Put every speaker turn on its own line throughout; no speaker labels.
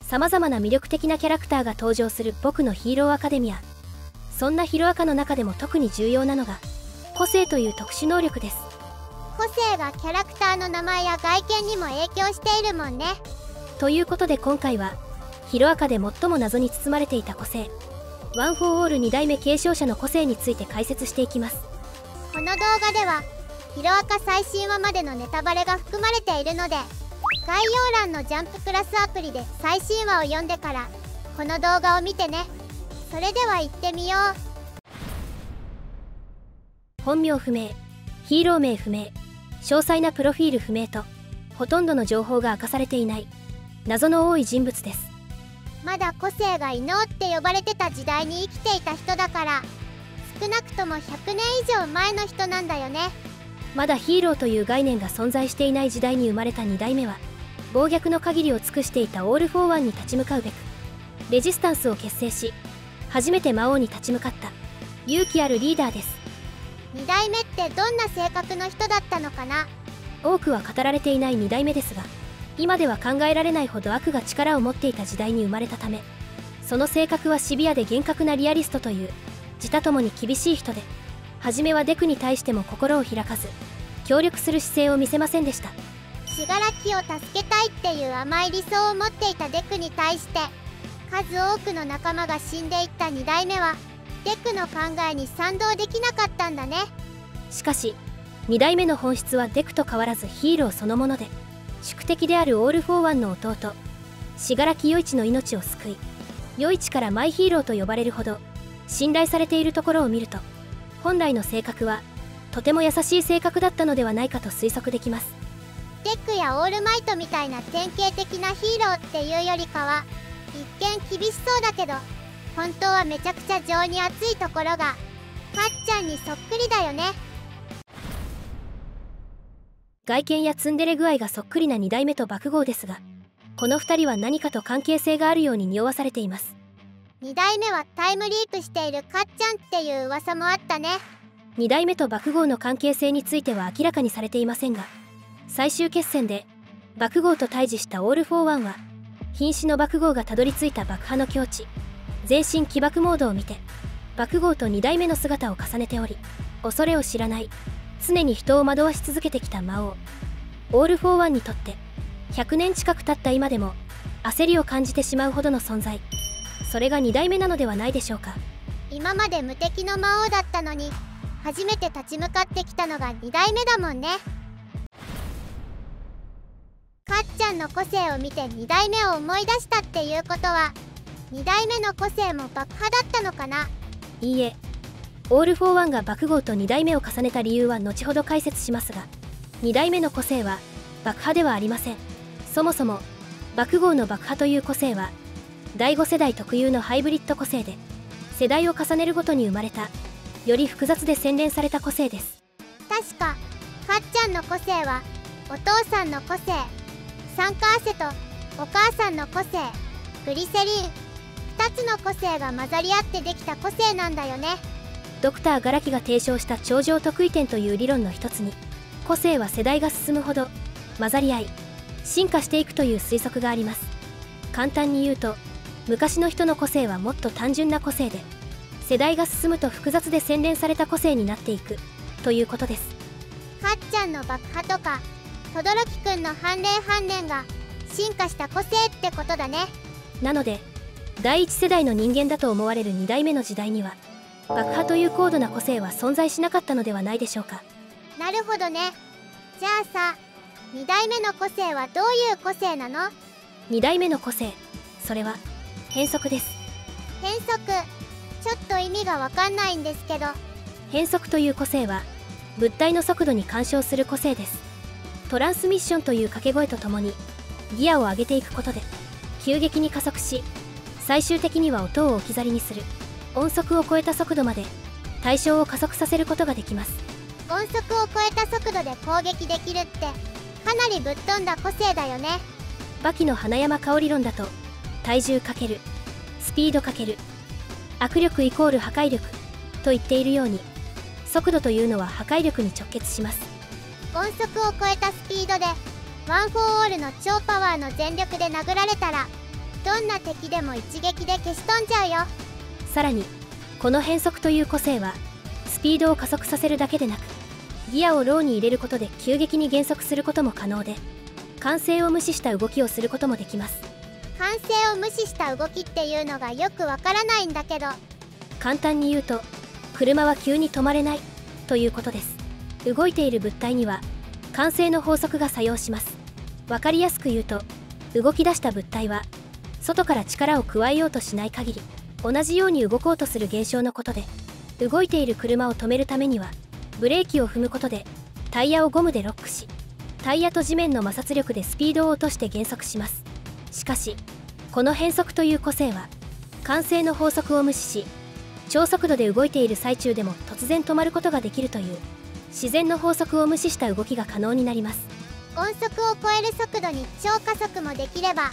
さまざまな魅力的なキャラクターが登場する僕のヒーローアカデミア。そんなヒロアカの中でも特に重要なのが個性という特殊能力です。
個性がキャラクターの名前や外見にも影響しているもんね。
ということで今回はヒロアカで最も謎に包まれていた個性、ワン・フォー・オール2代目継承者の個性について解説していきます。
この動画ではヒロアカ最新話までのネタバレが含まれているので、概要欄のジャンププラスアプリで最新話を読んでからこの動画を見てね。それでは行ってみよう。
本名不明、ヒーロー名不明、詳細なプロフィール不明とほとんどの情報が明かされていない謎の多い人物です。
まだ個性が異能って呼ばれてた時代に生きていた人だから、少なくとも100年以上前の人なんだよね。
まだヒーローという概念が存在していない時代に生まれた2代目は、暴虐の限りを尽くしていたオール・フォー・ワンに立ち向かうべくレジスタンスを結成し、初めて魔王に立ち向かった勇気あるリーダーです。
2代目ってどんな性格の人だったのかな。
多くは語られていない2代目ですが、今では考えられないほど悪が力を持っていた時代に生まれたため、その性格はシビアで厳格なリアリストという自他ともに厳しい人で、初めはデクに対しても心を開かず協力する姿勢を見せませんでした。
死柄木を助けたいっていう甘い理想を持っていたデクに対して、数多くの仲間が死んでいった2代目はデクの考えに賛同できなかったんだね。
しかし2代目の本質はデクと変わらずヒーローそのもので、宿敵であるオール・フォー・ワンの弟死柄木与一の命を救い、与一からマイヒーローと呼ばれるほど信頼されているところを見ると、本来の性格はとても優しい性格だったのではないかと推測できます。
デックやオールマイトみたいな典型的なヒーローっていうよりかは、一見厳しそうだけど本当はめちゃくちゃ情に熱いところがかっちゃんにそっくりだよね。
外見やツンデレ具合がそっくりな2代目と爆豪ですが、この2人は何かと関係性があるように匂わされています。
2代目はタイムリープしているかっちゃんっていう噂もあったね。
2代目と爆豪の関係性については明らかにされていませんが、最終決戦で爆豪と対峙したオール・フォー・ワンは、瀕死の爆豪がたどり着いた爆破の境地全身起爆モードを見て爆豪と2代目の姿を重ねており、恐れを知らない常に人を惑わし続けてきた魔王オール・フォー・ワンにとって100年近く経った今でも焦りを感じてしまうほどの存在、それが2代目なのではないでしょうか。
今まで無敵の魔王だったのに初めて立ち向かってきたのが2代目だもんね。かっちゃんの個性を見て2代目を思い出したっていうことは、2代目の個性も爆破だったのかな。
いいえ、オール・フォー・ワンが爆豪と2代目を重ねた理由は後ほど解説しますが、2代目の個性は爆破ではありません。そもそも爆豪の爆破という個性は第5世代特有のハイブリッド個性で、世代を重ねるごとに生まれたより複雑で洗練された個性です。
確かかっちゃんの個性はお父さんの個性、酸化アセトお母さんの個性、グリセリン2つの個性が混ざり合ってできた個性なんだよね。
ドクター・ガラキが提唱した超常特異点という理論の一つに、個性は世代が進むほど混ざり合い進化していくという推測があります。簡単に言うと、昔の人の個性はもっと単純な個性で、世代が進むと複雑で洗練された個性になっていくということです。
かっちゃんの爆破とか轟くんの反霊反念が進化した個性ってことだね。
なので第一世代の人間だと思われる2代目の時代には、爆破という高度な個性は存在しなかったのではないでしょうか。
なるほどね。じゃあさ、2代目の個性はどういう個性なの
？2代目の個性、それは変則です。
変則、ちょっと意味がわかんないんですけど。
変則という個性は物体の速度に干渉する個性です。トランスミッションという掛け声とともにギアを上げていくことで急激に加速し、最終的には音を置き去りにする音速を超えた速度まで対象を加速させることができます。
音速を超えた速度で攻撃できるってかなりぶっ飛んだ個性だよね。
バキの花山香理論だと、体重×スピード×握力イコール破壊力と言っているように、速度というのは破壊力に直結します。
音速を超えたスピードでワン・フォー・オールの超パワーの全力で殴られたらどんな敵でも一撃で消し飛んじゃうよ。
さらにこの変速という個性はスピードを加速させるだけでなく、ギアをローに入れることで急激に減速することも可能で、慣性を無視した動きをすることもできます。
慣性を無視した動きっていうのがよくわからないんだけど。
簡単に言うと、車は急に止まれないということです。動いている物体には慣性の法則が作用します。わかりやすく言うと、動き出した物体は外から力を加えようとしない限り同じように動こうとする現象のことで、動いている車を止めるためにはブレーキを踏むことでタイヤをゴムでロックし、タイヤと地面の摩擦力でスピードを落として減速します。しかしこの変速という個性は慣性の法則を無視し、超速度で動いている最中でも突然止まることができるという自然の法則を無視した動きが可能になります。
音速を超える速度に超加速もできれば、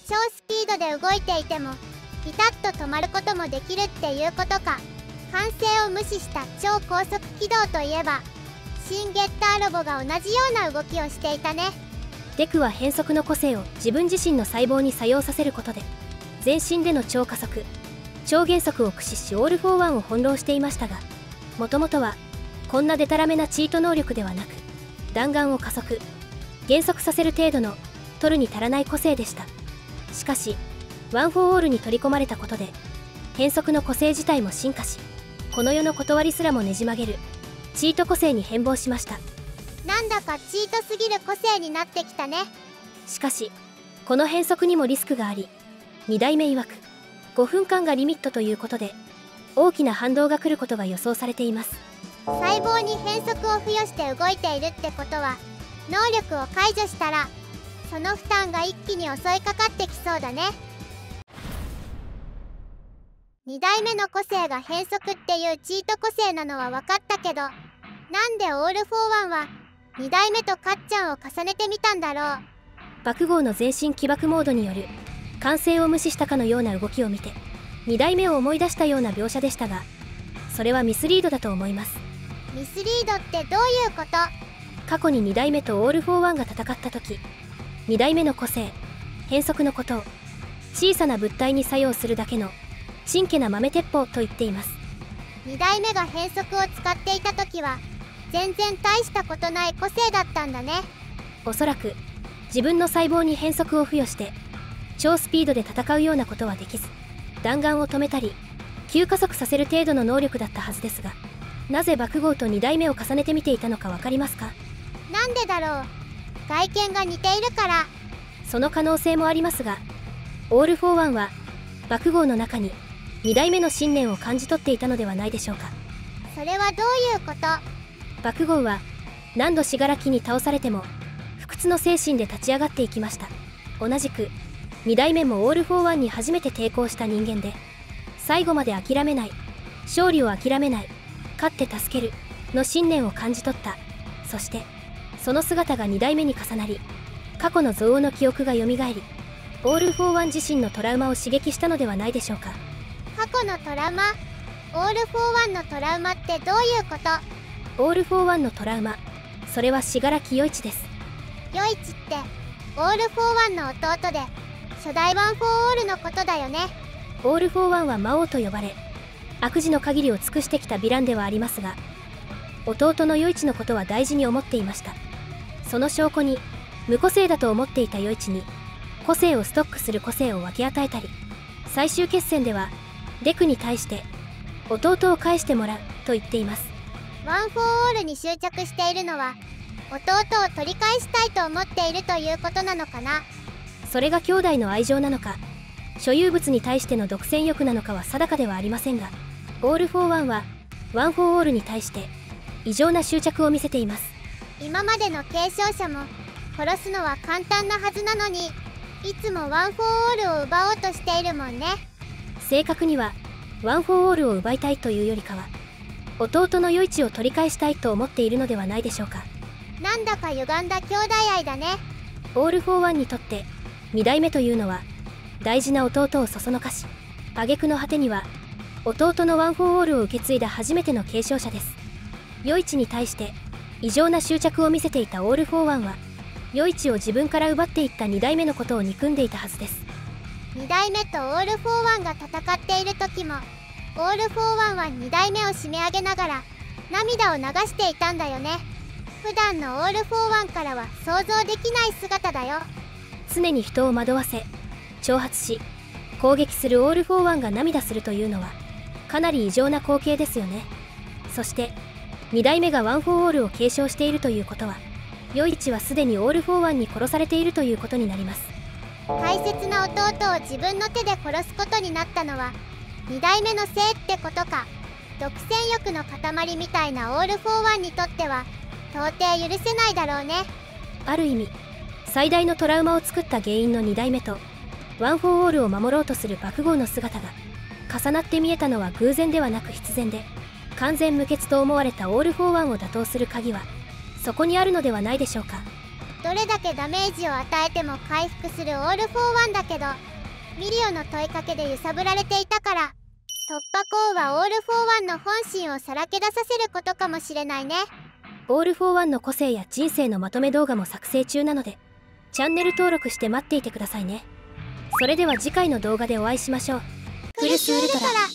超スピードで動いていてもピタッと止まることもできるっていうことか。慣性を無視した超高速軌道といえば、シン・ゲッターロボが同じような動きをしていたね。
デクは変速の個性を自分自身の細胞に作用させることで、全身での超加速、超減速を駆使しオール・フォー・ワンを翻弄していましたが、もともとはこんなデタラメなチート能力ではなく、弾丸を加速、減速させる程度の取るに足らない個性でした。しかしワン・フォー・オールに取り込まれたことで、変速の個性自体も進化し、この世の断りすらもねじ曲げるチート個性に変貌しました。
なんだかチートすぎる個性になってきたね。
しかしこの変速にもリスクがあり、2代目曰く5分間がリミットということで、大きな反動が来ることが予想されています。
細胞に変速を付与して動いているってことは、能力を解除したらその負担が一気に襲いかかってきそうだね。2代目の個性が変速っていうチート個性なのは分かったけど、なんでオール・フォー・ワンは2代目とカッちゃんを重ねてみたんだろう。
爆豪の全身起爆モードによる慣性を無視したかのような動きを見て、2代目を思い出したような描写でしたが、それはミスリードだと思います。
ミスリードってどういうこと？
過去に2代目とオール・フォー・ワンが戦った時、2代目の個性変速のことを小さな物体に作用するだけのちんけな豆鉄砲と言っています。
2代目が変速を使っていた時は全然大したことない個性だったんだね。
おそらく自分の細胞に変速を付与して超スピードで戦うようなことはできず、弾丸を止めたり急加速させる程度の能力だったはずですが、なぜ爆豪と2代目を重ねてみていたのか分かりますか？
なんでだろう。外見が似ているから。
その可能性もありますが、オール・フォー・ワンは爆豪の中に2代目の信念を感じ取っていたのではないでしょうか。
それはどういうこと？
爆豪は何度死柄木に倒されても不屈の精神で立ち上がっていきました。同じく2代目もオール・フォー・ワンに初めて抵抗した人間で、最後まで諦めない、勝利を諦めない、勝って助けるの信念を感じ取った。そしてその姿が2代目に重なり、過去の憎悪の記憶がよみがえり、オール・フォー・ワン自身のトラウマを刺激したのではないでしょうか。
過去のトラウマ？オール・フォー・ワンのトラウマってどういうこと？
オール・フォー・ワンのトラウマ、それは死柄木与一です。
与一ってオール・フォー・ワンの弟で初代ワン・フォー・オールのことだよね。
オール・フォー・ワンは魔王と呼ばれ、悪事の限りを尽くしてきたヴィランではありますが、弟の与一のことは大事に思っていました。その証拠に無個性だと思っていた与一に個性をストックする個性を分け与えたり、最終決戦ではデクに対して弟を返してもらうと言っています。
ワン・フォー・オールに執着しているのは弟を取り返したいと思っているということなのかな。
それが兄弟の愛情なのか、所有物に対しての独占欲なのかは定かではありませんが、オール・フォー・ワンはワン・フォー・オールに対して異常な執着を見せています。
今までの継承者も殺すのは簡単なはずなのに、いつもワン・フォー・オールを奪おうとしているもんね。
正確にはワン・フォー・オールを奪いたいというよりかは、弟の与一を取り返したいと思っているのではないでしょうか。
なんだか歪んだ兄弟愛だね。
オール・フォー・ワンにとって2代目というのは大事な弟をそそのかし、挙句の果てには弟のワン・フォー・オールを受け継いだ初めての継承者です。与一に対して異常な執着を見せていたオール・フォー・ワンは、与一を自分から奪っていった2代目のことを憎んでいたはずです。
2代目とオール・フォー・ワンが戦っている時もオール・フォー・ワンは2代目を締め上げながら涙を流していたんだよね。普段のオール・フォー・ワンからは想像できない姿だよ。
常に人を惑わせ挑発し攻撃するオール・フォー・ワンが涙するというのはかなり異常な光景ですよね。そして2代目がワン・フォー・オールを継承しているということは与一はすでにオール・フォー・ワンに殺されているということになります。
大切な弟を自分の手で殺すことになったのは2代目のせいってことか。独占欲の塊みたいなオール・フォー・ワンにとっては到底許せないだろうね。
ある意味最大のトラウマを作った原因の2代目とワン・フォー・オールを守ろうとする爆豪の姿が重なって見えたのは偶然ではなく必然で、完全無欠と思われたオール・フォー・ワンを打倒する鍵はそこにあるのではないでしょうか。
どれだけダメージを与えても回復するオール・フォー・ワンだけどミリオの問いかけで揺さぶられていたから突破口はオール・フォー・ワンの本心をさらけ出させることかもしれないね。
オール・フォー・ワンの個性や人生のまとめ動画も作成中なのでチャンネル登録して待っていてくださいね。それでは次回の動画でお会いしましょう。
クルスウルトラ